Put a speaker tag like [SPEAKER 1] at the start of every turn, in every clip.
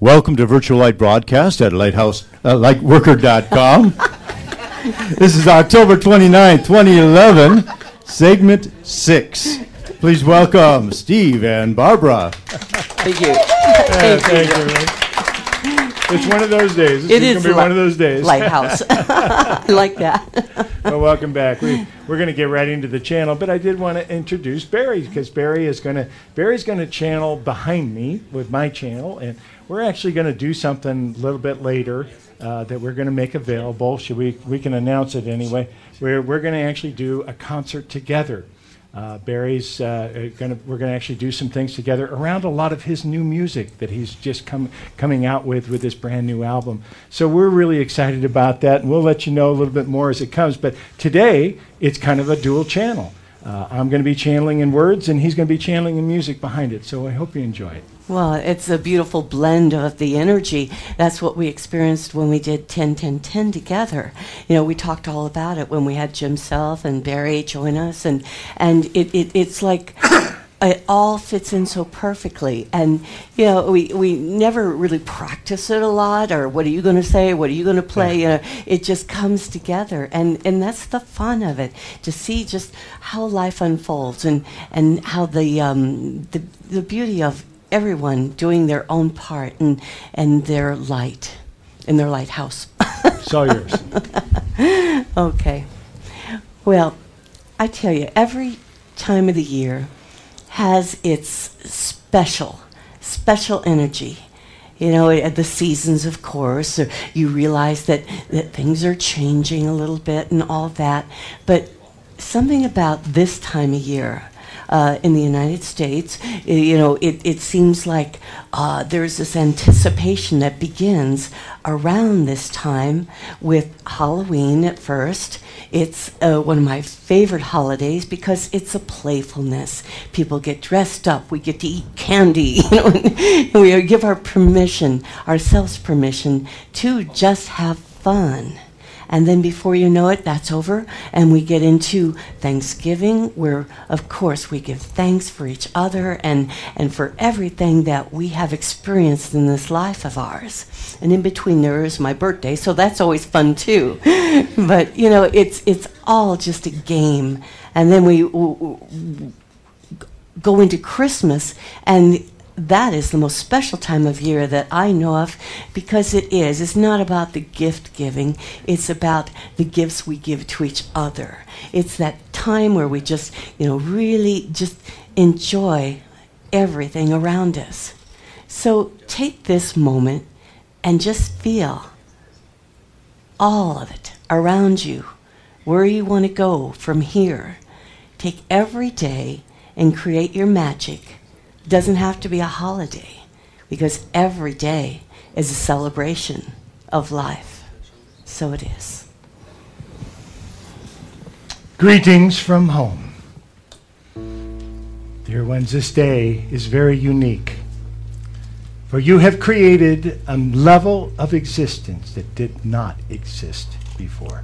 [SPEAKER 1] Welcome to Virtual Light Broadcast at LightWorker.gr. This is October 29th, 2011, segment 6. Please welcome Steve and Barbara.
[SPEAKER 2] Thank you.
[SPEAKER 1] Thank you. It's one of those days.
[SPEAKER 2] It is going to be
[SPEAKER 1] one of those days.
[SPEAKER 2] Lighthouse. I like that.
[SPEAKER 1] Well, welcome back. We're going to get right into the channel, but I did want to introduce Barry because Barry's going to channel behind me with my channel, and we're actually going to do something a little bit later that we're going to make available. We can announce it anyway. We're going to actually do a concert together. Barry's we're going to actually do some things together around a lot of his new music that he's just coming out with this brand new album. So we're really excited about that, and we'll let you know a little bit more as it comes. But today, it's kind of a dual channel. I'm going to be channeling in words, and he's going to be channeling in music behind it. So I hope you enjoy it.
[SPEAKER 2] Well, it's a beautiful blend of the energy. That's what we experienced when we did 10-10-10 together. You know, we talked all about it when we had Jim Self and Barry join us, and it's like it all fits in so perfectly. And you know, we never really practice it a lot, or what are you going to say? What are you going to play? You know, it just comes together, and that's the fun of it, to see just how life unfolds and how the beauty of everyone doing their own part and their light in their lighthouse.
[SPEAKER 1] It's all yours.
[SPEAKER 2] Okay. Well, I tell you, every time of the year has its special energy. You know, at the seasons, of course, you realize that things are changing a little bit and all that. But something about this time of year, in the United States, you know, it seems like there's this anticipation that begins around this time with Halloween at first. It's one of my favorite holidays because it's a playfulness. People get dressed up. We get to eat candy. You know, and we give ourselves permission to just have fun. And then before you know it, that's over, and we get into Thanksgiving, where, of course, we give thanks for each other and for everything that we have experienced in this life of ours. And in between there is my birthday, so that's always fun, too. But, you know, it's all just a game. And then we go into Christmas, and that is the most special time of year that I know of, because it's not about the gift giving, it's about the gifts we give to each other. It's that time where we just, you know, really just enjoy everything around us. So take this moment and just feel all of it around you, where you want to go from here. Take every day and create your magic. Doesn't have to be a holiday, because every day is a celebration of life. So it is.
[SPEAKER 1] Greetings from home. Dear ones, this day is very unique, for you have created a level of existence that did not exist before.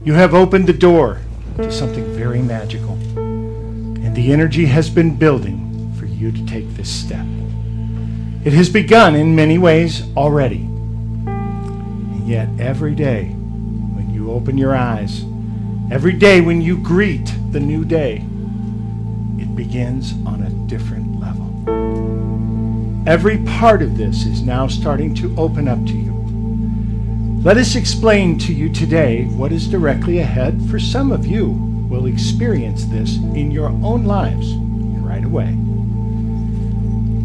[SPEAKER 1] You have opened the door to something very magical, and the energy has been building for you to take this step. It has begun in many ways already. And yet every day when you open your eyes, every day when you greet the new day, it begins on a different level. Every part of this is now starting to open up to you. Let us explain to you today what is directly ahead. For some of you will experience this in your own lives right away.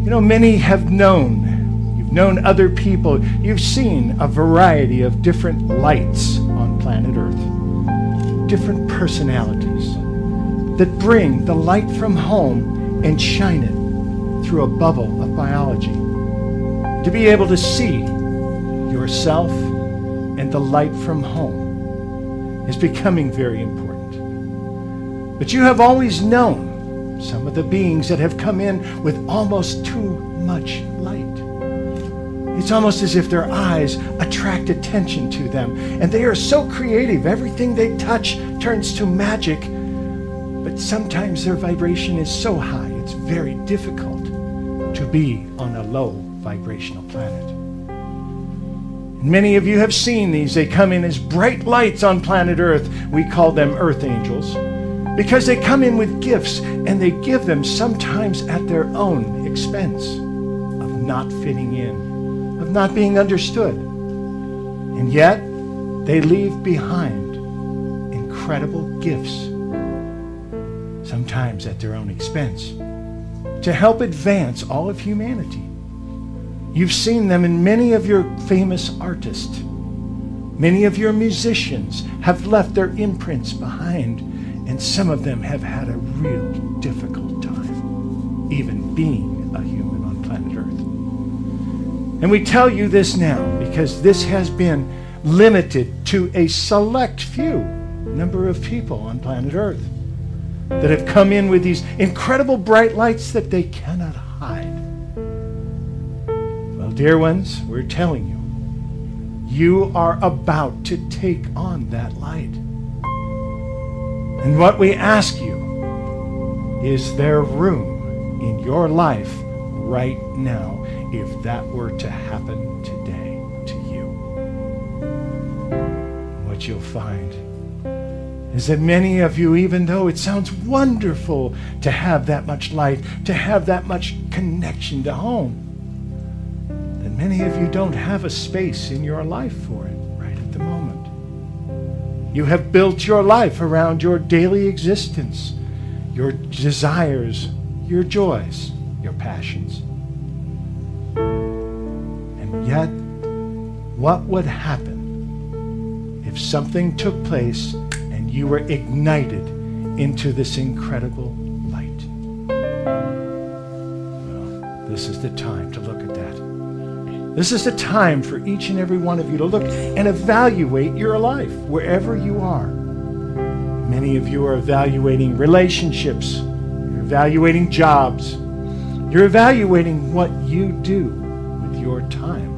[SPEAKER 1] You know, many have you've known other people, you've seen a variety of different lights on planet Earth, different personalities that bring the light from home and shine it through a bubble of biology. To be able to see yourself and the light from home is becoming very important. But you have always known some of the beings that have come in with almost too much light. It's almost as if their eyes attract attention to them, and they are so creative. Everything they touch turns to magic, but sometimes their vibration is so high, it's very difficult to be on a low vibrational planet. And many of you have seen these. They come in as bright lights on planet Earth. We call them Earth Angels because they come in with gifts, and they give them sometimes at their own expense of not fitting in, of not being understood. And yet, they leave behind incredible gifts, sometimes at their own expense, to help advance all of humanity. You've seen them in many of your famous artists. Many of your musicians have left their imprints behind, and some of them have had a real difficult time, even being a human on planet Earth. And we tell you this now because this has been limited to a select few number of people on planet Earth that have come in with these incredible bright lights that they cannot hide. Well, dear ones, we're telling you, you are about to take on that light. And what we ask you, is there room in your life right now if that were to happen today to you? What you'll find is that many of you, even though it sounds wonderful to have that much light, to have that much connection to home, that many of you don't have a space in your life for it right at the moment. You have built your life around your daily existence, your desires, your joys, your passions. And yet, what would happen if something took place and you were ignited into this incredible light? Well, this is the time to look at that. This is the time for each and every one of you to look and evaluate your life wherever you are. Many of you are evaluating relationships. You're evaluating jobs. You're evaluating what you do with your time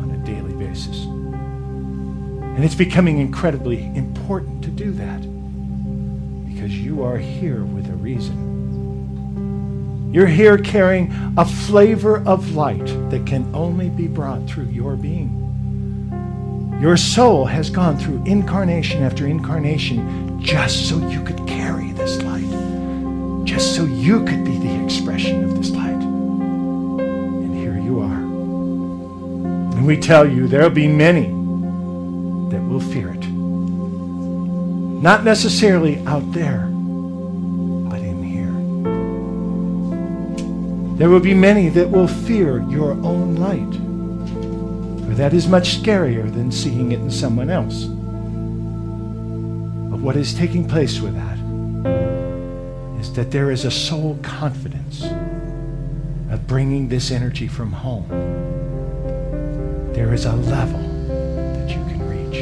[SPEAKER 1] on a daily basis. And it's becoming incredibly important to do that because you are here with a reason. You're here carrying a flavor of light that can only be brought through your being. Your soul has gone through incarnation after incarnation just so you could carry this light, just so you could be the expression of this light. And here you are. And we tell you there'll be many that will fear it. Not necessarily out there, but in here. There will be many that will fear your own light, for that is much scarier than seeing it in someone else. But what is taking place with that is that there is a soul confidence of bringing this energy from home. There is a level that you can reach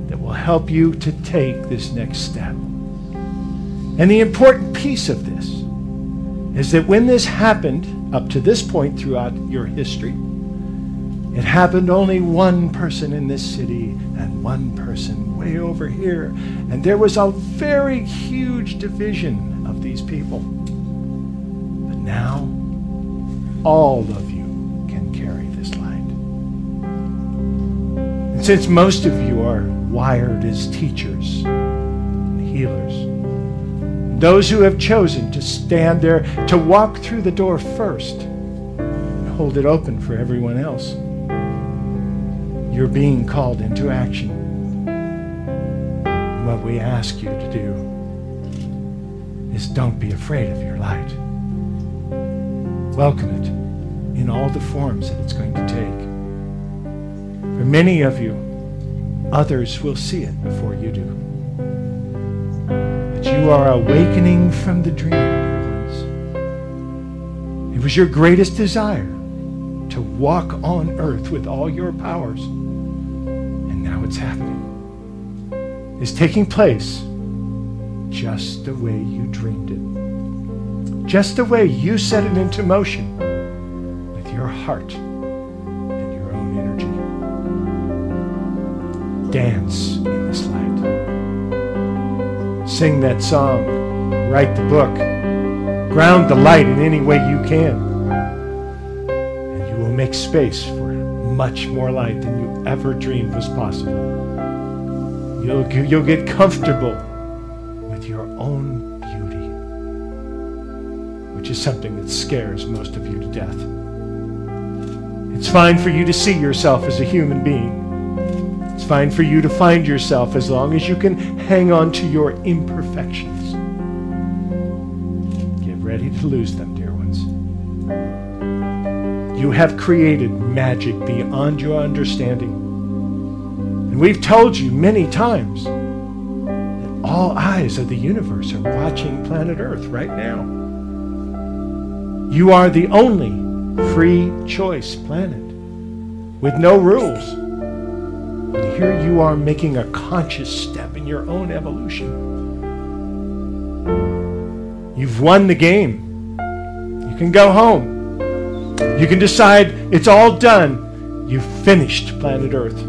[SPEAKER 1] that will help you to take this next step. And the important piece of this is that when this happened up to this point throughout your history, it happened only one person in this city and one person way over here. And there was a very huge division of these people. But now, all of you can carry this light. And since most of you are wired as teachers and healers, those who have chosen to stand there, to walk through the door first and hold it open for everyone else, you're being called into action. And what we ask you to do is don't be afraid of your light. Welcome it in all the forms that it's going to take. For many of you, others will see it before you do. But you are awakening from the dream, dear ones. It was your greatest desire to walk on earth with all your powers. And now it's happening. It's taking place just the way you dreamed it. Just the way you set it into motion with your heart and your own energy. Dance in this light. Sing that song. Write the book. Ground the light in any way you can. And make space for much more light than you ever dreamed was possible. You'll get comfortable with your own beauty, which is something that scares most of you to death. It's fine for you to see yourself as a human being. It's fine for you to find yourself as long as you can hang on to your imperfections. Get ready to lose them, dear ones. You have created magic beyond your understanding. And we've told you many times that all eyes of the universe are watching planet Earth right now. You are the only free choice planet with no rules. And here you are making a conscious step in your own evolution. You've won the game. You can go home. You can decide it's all done. You've finished planet Earth.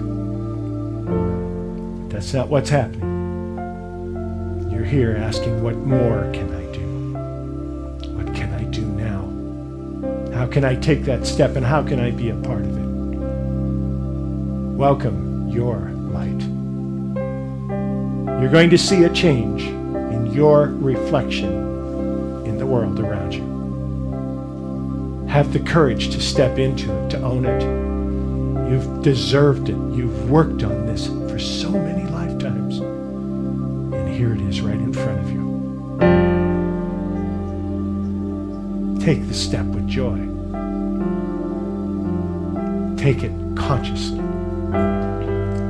[SPEAKER 1] But that's not what's happening. You're here asking, what more can I do? What can I do now? How can I take that step, and how can I be a part of it? Welcome your light. You're going to see a change in your reflection in the world around you. Have the courage to step into it, to own it. You've deserved it. You've worked on this for so many lifetimes. And here it is right in front of you. Take the step with joy. Take it consciously.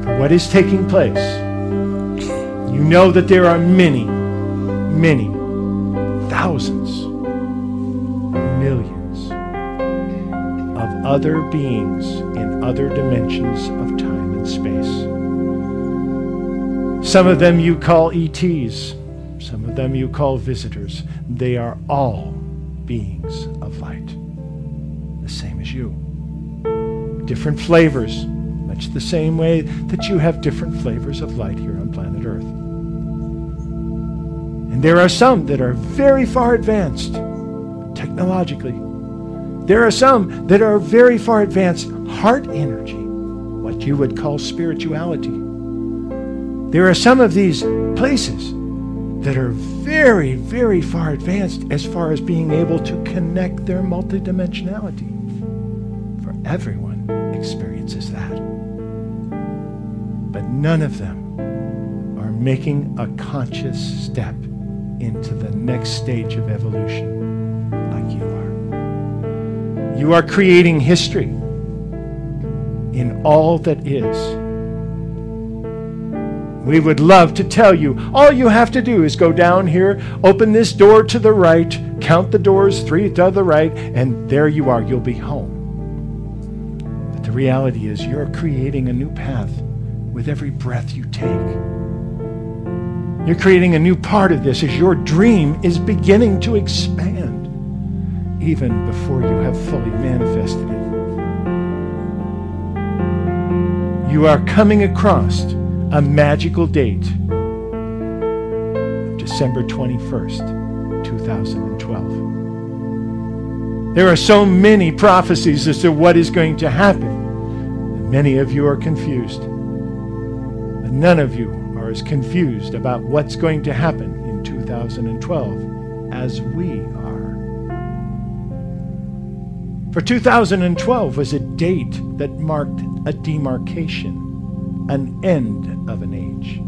[SPEAKER 1] For what is taking place, you know that there are many, many, thousands, millions of other beings in other dimensions of time and space. Some of them you call ETs, some of them you call visitors. They are all beings of light, the same as you. Different flavors, much the same way that you have different flavors of light here on planet Earth. And there are some that are very far advanced technologically. There are some that are very far advanced heart energy, what you would call spirituality. There are some of these places that are very, very far advanced as far as being able to connect their multidimensionality. For everyone experiences that. But none of them are making a conscious step into the next stage of evolution like you are. You are creating history in all that is. We would love to tell you, all you have to do is go down here, open this door to the right, count the doors, 3 to the right, and there you are, you'll be home. But the reality is you're creating a new path with every breath you take. You're creating a new part of this as your dream is beginning to expand, even before you have fully manifested it. You are coming across a magical date of December 21st, 2012. There are so many prophecies as to what is going to happen, and many of you are confused. But none of you are as confused about what's going to happen in 2012 as we are. For 2012 was a date that marked a demarcation, an end of an age.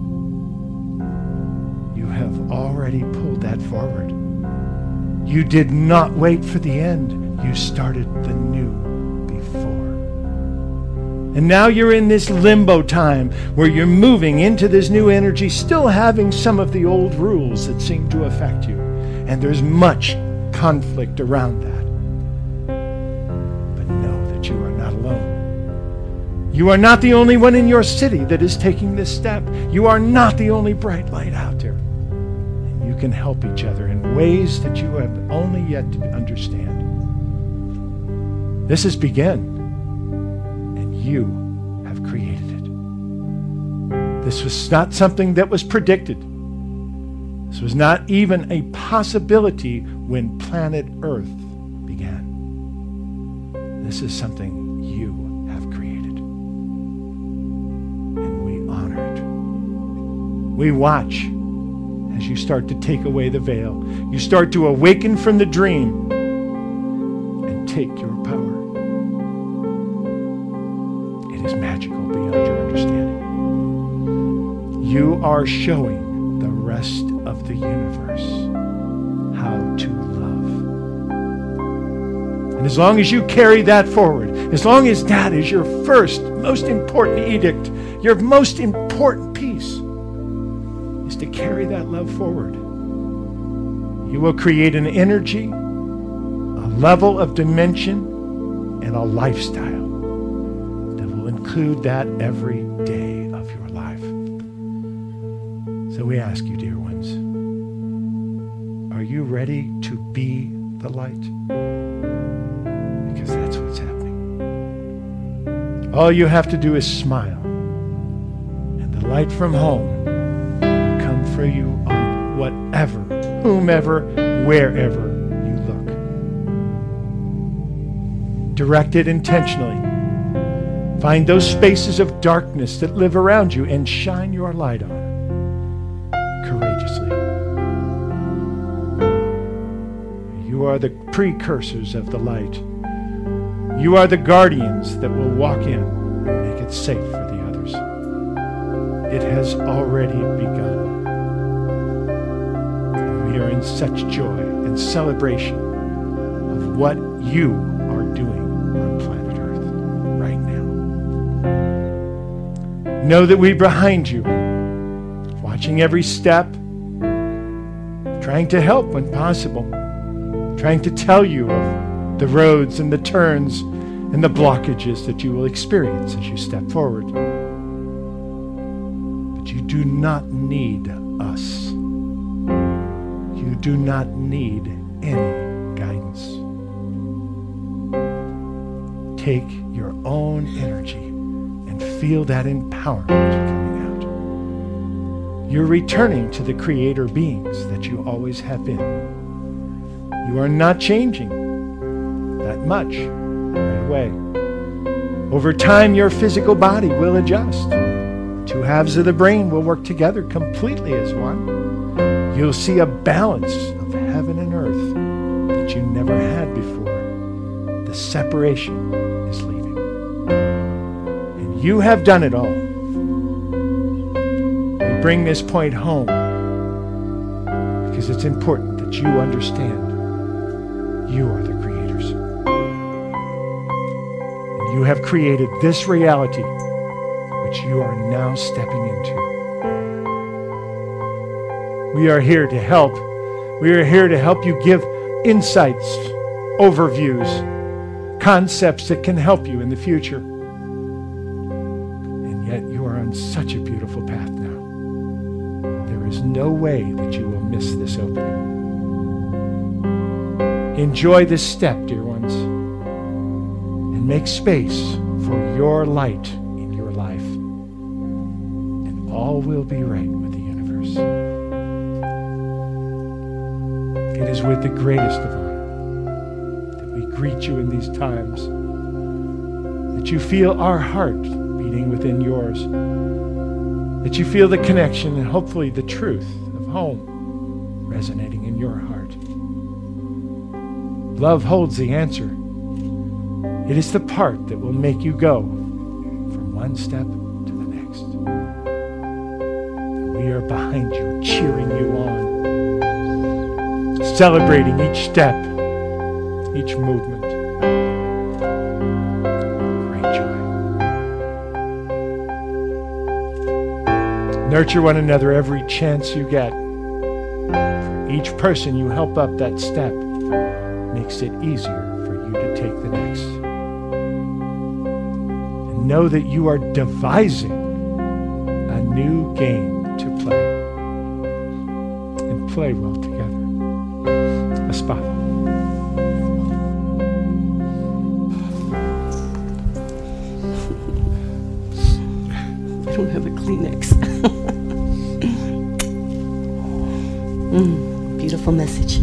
[SPEAKER 1] You have already pulled that forward. You did not wait for the end. You started the new before. And now you're in this limbo time where you're moving into this new energy, still having some of the old rules that seem to affect you. And there's much conflict around that. But know that you are not alone. You are not the only one in your city that is taking this step. You are not the only bright light out there. And you can help each other in ways that you have only yet to understand. This has begun, and you have created it. This was not something that was predicted. This was not even a possibility when planet Earth began. This is something you have created. And we honor it. We watch as you start to take away the veil. You start to awaken from the dream and take your power. It is magical beyond your understanding. You are showing the rest of the universe how to love. And as long as you carry that forward, as long as that is your first, most important edict, your most important piece, is to carry that love forward, you will create an energy, a level of dimension, and a lifestyle that will include that every day of your life. So we ask you, dear ones, are you ready to be the light? Because that's what's happening. All you have to do is smile, and the light from home will come for you on whatever, whomever, wherever you look. Direct it intentionally. Find those spaces of darkness that live around you and shine your light on it courageously. You are the precursors of the light. You are the guardians that will walk in and make it safe for the others. It has already begun. And we are in such joy and celebration of what you are doing on planet Earth right now. Know that we're behind you, watching every step, trying to help when possible, trying to tell you of the roads and the turns and the blockages that you will experience as you step forward. But you do not need us. You do not need any guidance. Take your own energy and feel that empowerment coming out. You're returning to the creator beings that you always have been. You are not changing that much right away. Over time, your physical body will adjust. Two halves of the brain will work together completely as one. You'll see a balance of heaven and earth that you never had before. The separation is leaving. And you have done it all. We bring this point home because it's important that you understand you are the creators. And you have created this reality which you are now stepping into. We are here to help. We are here to help you give insights, overviews, concepts that can help you in the future. And yet you are on such a beautiful path now. There is no way that you will miss this opening. Enjoy this step, dear ones, and make space for your light in your life, and all will be right with the universe. It is with the greatest of honor that we greet you in these times, that you feel our heart beating within yours, that you feel the connection and hopefully the truth of home resonating in your heart. Love holds the answer. It is the part that will make you go from one step to the next. And we are behind you, cheering you on, celebrating each step, each movement. Great joy. Nurture one another every chance you get. For each person you help up that step makes it easier for you to take the next. And know that you are devising a new game to play. And play well together. Espada.
[SPEAKER 2] I don't have a Kleenex. Beautiful message.